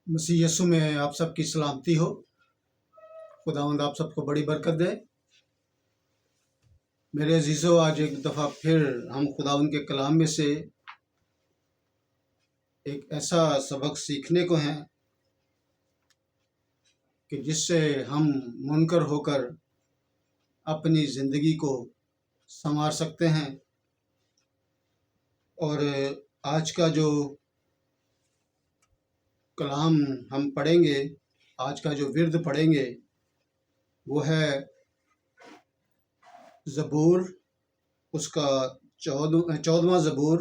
مسیح یسوع میں آپ سب کی سلامتی ہو۔ خداوند آپ سب کو بڑی برکت دے۔ میرے عزیزو، آج ایک دفعہ پھر ہم خداوند کے کلام میں سے ایک ایسا سبق سیکھنے کو ہیں کہ جس سے ہم منکر ہو کر اپنی زندگی کو سنوار سکتے ہیں۔ اور آج کا جو کلام ہم پڑھیں گے، آج کا جو ورد پڑھیں گے، وہ ہے زبور، اس کا 14واں زبور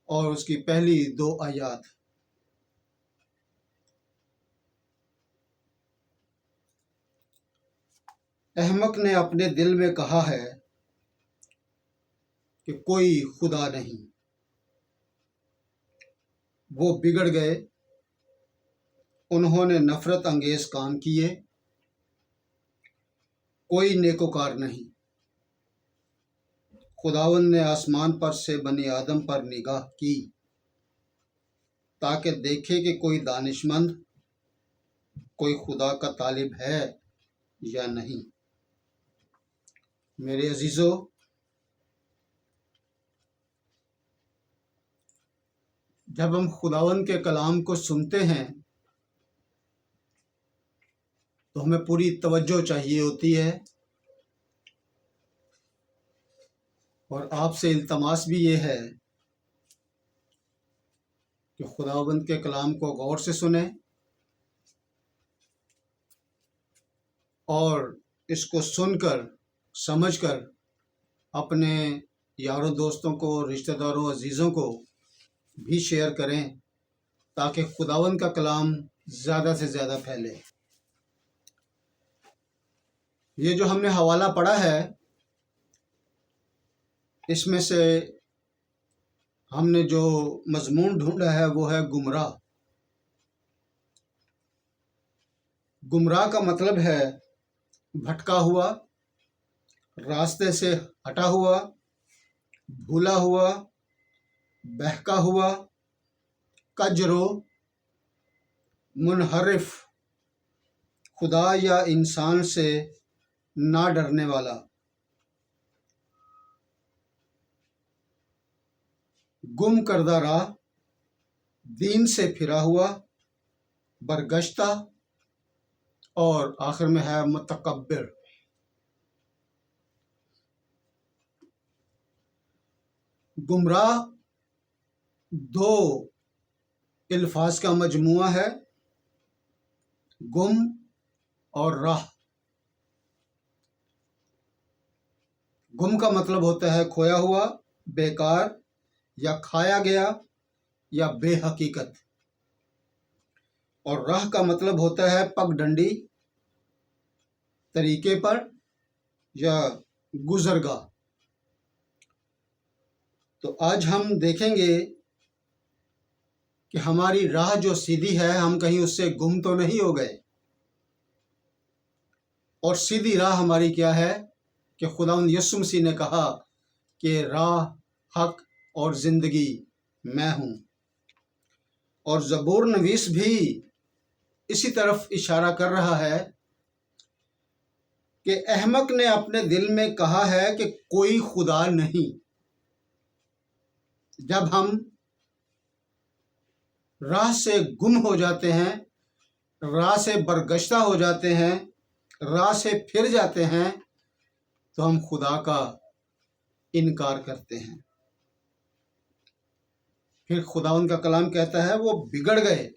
اور اس کی پہلی 2 آیات۔ احمق نے اپنے دل میں کہا ہے کہ کوئی خدا نہیں، وہ بگڑ گئے، انہوں نے نفرت انگیز کام کیے، کوئی نیکوکار نہیں۔ خداوند نے آسمان پر سے بنی آدم پر نگاہ کی تاکہ دیکھے کہ کوئی دانش مند، کوئی خدا کا طالب ہے یا نہیں۔ میرے عزیزو، جب ہم خداوند کے کلام کو سنتے ہیں تو ہمیں پوری توجہ چاہیے ہوتی ہے، اور آپ سے التماس بھی یہ ہے کہ خداوند کے کلام کو غور سے سنیں اور اس کو سن کر سمجھ کر اپنے یاروں دوستوں کو، رشتہ داروں، عزیزوں کو بھی شیئر کریں تاکہ خداوند کا کلام زیادہ سے زیادہ پھیلے۔ یہ جو ہم نے حوالہ پڑھا ہے، اس میں سے ہم نے جو مضمون ڈھونڈا ہے وہ ہے گمراہ۔ گمراہ کا مطلب ہے بھٹکا ہوا، راستے سے ہٹا ہوا، بھولا ہوا، بہکا ہوا، کجرو، منحرف، خدا یا انسان سے نہ ڈرنے والا، گم کردہ راہ، دین سے پھرا ہوا، برگشتہ، اور آخر میں ہے متکبر۔ گمراہ 2 الفاظ کا مجموعہ ہے، گم اور راہ۔ گم کا مطلب ہوتا ہے کھویا ہوا، بیکار، یا کھایا گیا، یا بے حقیقت۔ اور راہ کا مطلب ہوتا ہے پگ ڈنڈی، طریقے پر، یا گزرگاہ۔ تو آج ہم دیکھیں گے کہ ہماری راہ جو سیدھی ہے، ہم کہیں اس سے گم تو نہیں ہو گئے، اور سیدھی راہ ہماری کیا ہے کہ خداوند یسوع مسیح نے کہا کہ راہ، حق اور زندگی میں ہوں۔ اور زبور نویس بھی اسی طرف اشارہ کر رہا ہے کہ احمق نے اپنے دل میں کہا ہے کہ کوئی خدا نہیں۔ جب ہم راہ سے گم ہو جاتے ہیں، راہ سے برگشتہ ہو جاتے ہیں، راہ سے پھر جاتے ہیں، تو ہم خدا کا انکار کرتے ہیں۔ پھر خداوند کا کلام کہتا ہے وہ بگڑ گئے۔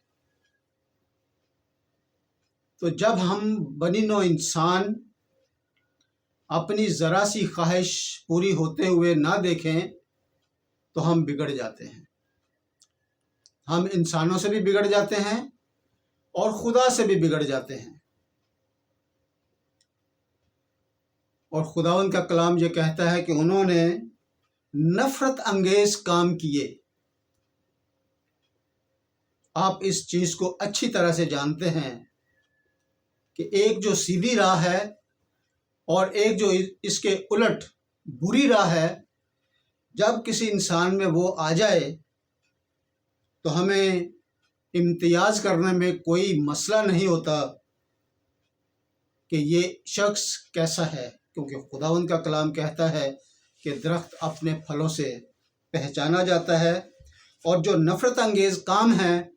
تو جب ہم بنی نوع انسان اپنی ذرا سی خواہش پوری ہوتے ہوئے نہ دیکھیں تو ہم بگڑ جاتے ہیں۔ ہم انسانوں سے بھی بگڑ جاتے ہیں اور خدا سے بھی بگڑ جاتے ہیں۔ اور خداوند کا کلام یہ کہتا ہے کہ انہوں نے نفرت انگیز کام کیے۔ آپ اس چیز کو اچھی طرح سے جانتے ہیں کہ ایک جو سیدھی راہ ہے اور ایک جو اس کے الٹ بری راہ ہے، جب کسی انسان میں وہ آ جائے تو ہمیں इम्तियाज़ करने में कोई मसला नहीं होता कि ये शख्स कैसा है, क्योंकि खुदावंद का कलाम कहता है कि दरख्त अपने फलों से पहचाना जाता है, और जो नफ़रत अंगेज़ काम हैं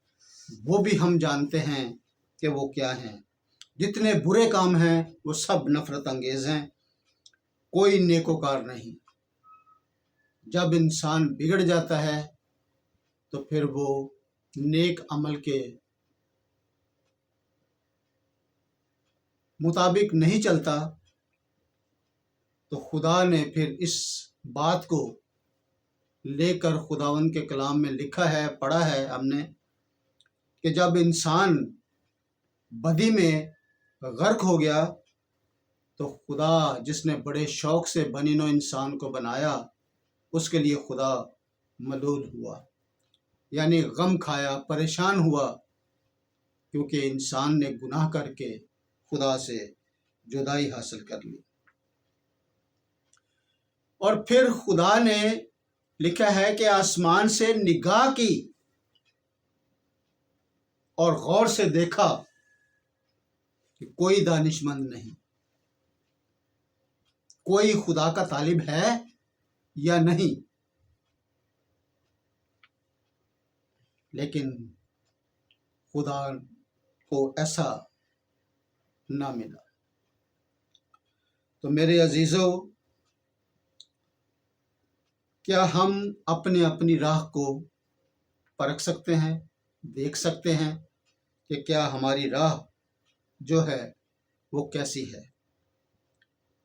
वो भी हम जानते हैं कि वो क्या हैं। जितने बुरे काम हैं वो सब नफ़रत अंगेज़ हैं, कोई नेकोकार नहीं। जब इंसान बिगड़ जाता है तो फिर वो नेक अमल के मुताबिक नहीं चलता, तो खुदा ने फिर इस बात को लेकर खुदावंद के कलाम में लिखा है, पढ़ा है हमने, कि जब इंसान बदी में गर्क हो गया तो खुदा जिसने बड़े शौक़ से बनी नौ इंसान को बनाया, उसके लिए खुदा मलूल हुआ, यानी गम खाया, परेशान हुआ, क्योंकि इंसान ने गुनाह करके खुदा से जुदाई हासिल कर ली। और फिर खुदा ने लिखा है कि आसमान से निगाह की और गौर से देखा कि कोई दानिशमंद नहीं, कोई खुदा का तालिब है या नहीं। लेकिन खुदा को ऐसा ना मिला। तो मेरे अजीज़ों, क्या हम अपने अपनी राह को परख सकते हैं, देख सकते हैं कि क्या हमारी राह जो है वो कैसी है?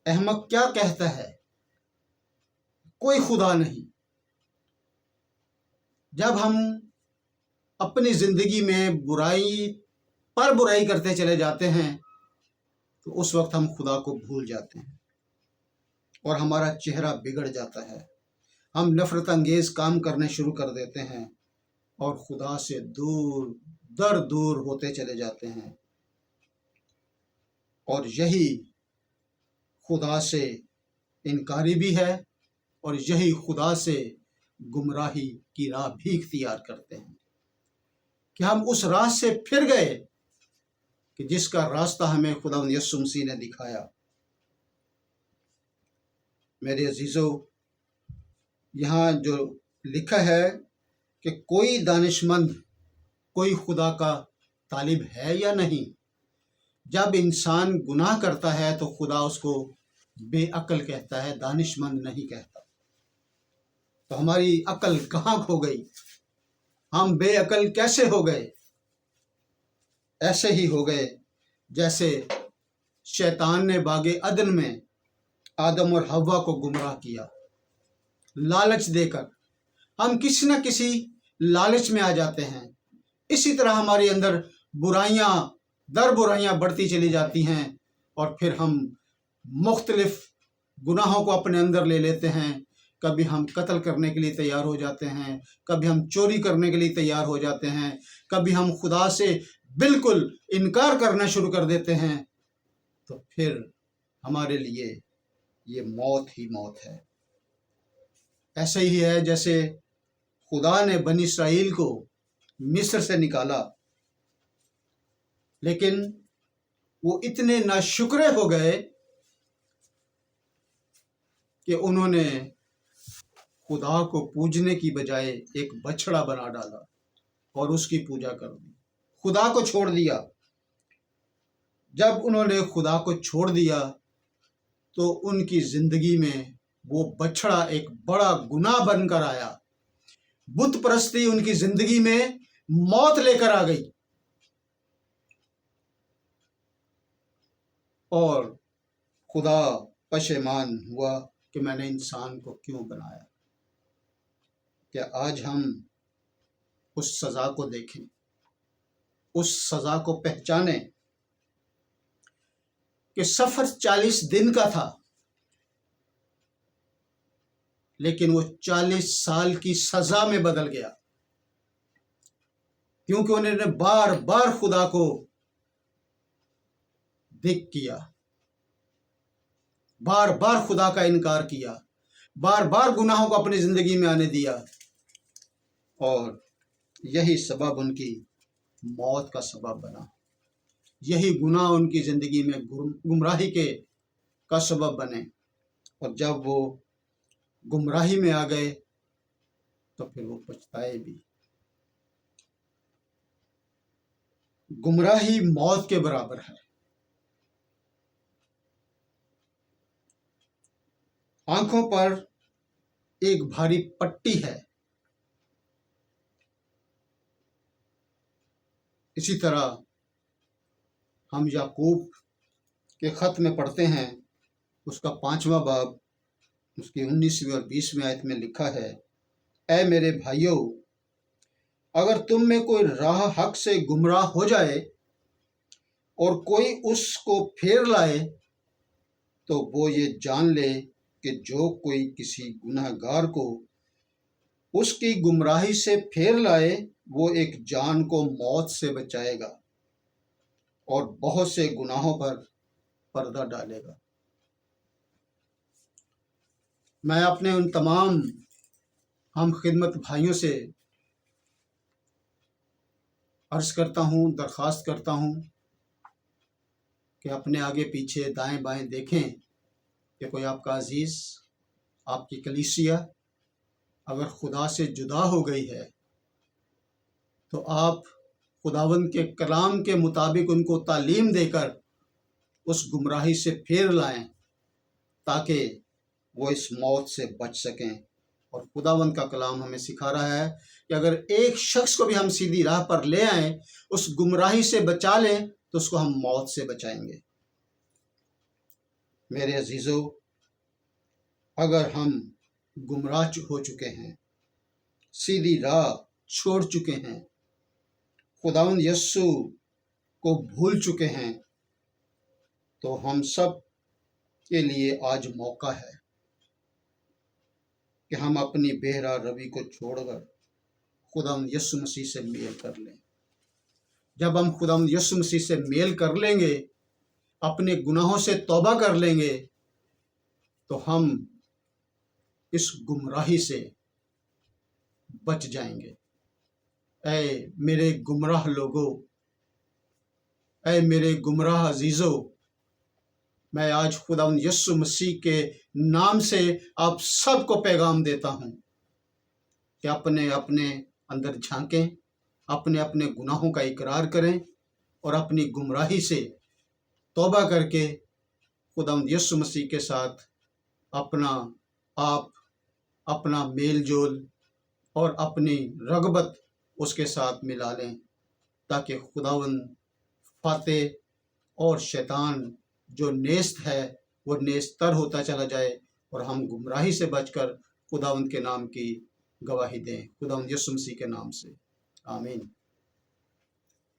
अहमक क्या कहता है? कोई खुदा नहीं। जब हम अपनी ज़िंदगी में बुराई पर बुराई करते चले जाते हैं तो उस वक्त हम खुदा को भूल जाते हैं और हमारा चेहरा बिगड़ जाता है। हम नफ़रत अंगेज़ काम करने शुरू कर देते हैं और खुदा से दूर दर दूर होते चले जाते हैं, और यही खुदा से इनकारी भी है और यही खुदा से गुमराही की राह भी इख्तियार करते हैं कि हम उस राह से फिर गए कि जिसका रास्ता हमें खुदा यीशु मसीह ने दिखाया। मेरे अजीज़ों, यहाँ जो लिखा है कि कोई दानिशमंद, कोई खुदा का तालिब है या नहीं। जब इंसान गुनाह करता है तो खुदा उसको बेअक्ल कहता है, दानिशमंद नहीं कहता। तो हमारी अक्ल कहाँ खो गई? हम बेअक्ल कैसे हो गए? ऐसे ही हो गए जैसे शैतान ने बागे अदन में आदम और हव्वा को गुमराह किया, लालच देकर। हम किसी न किसी लालच में आ जाते हैं। इसी तरह हमारे अंदर बुराइयां दर बुराइयां बढ़ती चली जाती हैं और फिर हम मुख्तलिफ गुनाहों को अपने अंदर ले लेते हैं। कभी हम कत्ल करने के लिए तैयार हो जाते हैं, कभी हम चोरी करने के लिए तैयार हो जाते हैं, कभी हम खुदा से बिल्कुल इनकार करना शुरू कर देते हैं। तो फिर हमारे लिए ये मौत ही मौत है। ऐसे ही है जैसे खुदा ने बनी इसराइल को मिस्र से निकाला, लेकिन वो इतने नाशुक्रे हो गए कि उन्होंने खुदा को पूजने की बजाय एक बछड़ा बना डाला और उसकी पूजा कर दी, खुदा को छोड़ दिया। जब उन्होंने खुदा को छोड़ दिया तो उनकी जिंदगी में वो बछड़ा एक बड़ा गुनाह बनकर आया। बुत परस्ती उनकी जिंदगी में मौत लेकर आ गई और खुदा पशेमान हुआ कि मैंने इंसान को क्यों बनाया। क्या आज हम उस सज़ा को देखें, उस सज़ा को पहचानें कि सफ़र 40 दिन का था, लेकिन वो 40 साल की सज़ा में बदल गया, क्योंकि उन्होंने बार बार खुदा को धिक् किया, बार बार खुदा का इनकार किया, बार बार गुनाहों को अपनी ज़िंदगी में आने दिया, और यही सबब उनकी मौत का सबब बना। यही गुनाह उनकी ज़िंदगी में गुमराही का सबब बने, और जब वो गुमराही में आ गए तो फिर वो पछताए भी। गुमराही मौत के बराबर है। आंखों पर एक भारी पट्टी है। इसी तरह हम याकूब के खत में पढ़ते हैं, उसका 5वां बाब, उसकी 19वीं और 20वीं आयत में लिखा है, ऐ मेरे भाइयों, अगर तुम में कोई राह हक से गुमराह हो जाए और कोई उसको फेर लाए, तो वो ये जान ले कि जो कोई किसी गुनहगार को उसकी गुमराही से फेर लाए, वो एक जान को मौत से बचाएगा और बहुत से गुनाहों पर पर्दा डालेगा। मैं अपने उन तमाम हम खिदमत भाइयों से अर्ज करता हूँ, दरख्वास्त करता हूँ कि अपने आगे पीछे दाएं बाएं देखें कि कोई आपका अजीज़, आपकी कलीसिया अगर खुदा से जुदा हो गई है, तो आप खुदावंद के कलाम के मुताबिक उनको तालीम देकर उस गुमराही से फेर लाएं, ताकि वो इस मौत से बच सकें। और खुदावंद का कलाम हमें सिखा रहा है कि अगर एक शख्स को भी हम सीधी राह पर ले आएं, उस गुमराही से बचा लें, तो उसको हम मौत से बचाएंगे। मेरे अजीज़ों, अगर हम गुमराह हो चुके हैं, सीधी राह छोड़ चुके हैं, खुदावंद यस्सु को भूल चुके हैं, तो हम सब के लिए आज मौका है कि हम अपनी बेहरा रवि को छोड़कर खुदावंद यस्सु मसीह से मेल कर लें। जब हम खुदावंद यस्सु मसीह से मेल कर लेंगे, अपने गुनाहों से तौबा कर लेंगे, तो हम इस गुमराही से बच जाएंगे। ऐ मेरे गुमराह लोगों, ऐ मेरे गुमराह अजीज़ों, मैं आज खुदावंद यस्सु मसीह के नाम से आप सबको पैगाम देता हूँ कि अपने अपने अंदर झांकें, अपने अपने गुनाहों का इकरार करें और अपनी गुमराही से तौबा करके खुदावंद यस्सु मसीह के साथ अपना मेल जोल और अपनी रगबत उसके साथ मिला लें, ताकि खुदावंद फातेह और शैतान जो नेस्त है वो नेस्तर होता चला जाए और हम गुमराही से बचकर खुदावंद के नाम की गवाही दें। खुदावंद यीशु मसीह के नाम से, आमीन।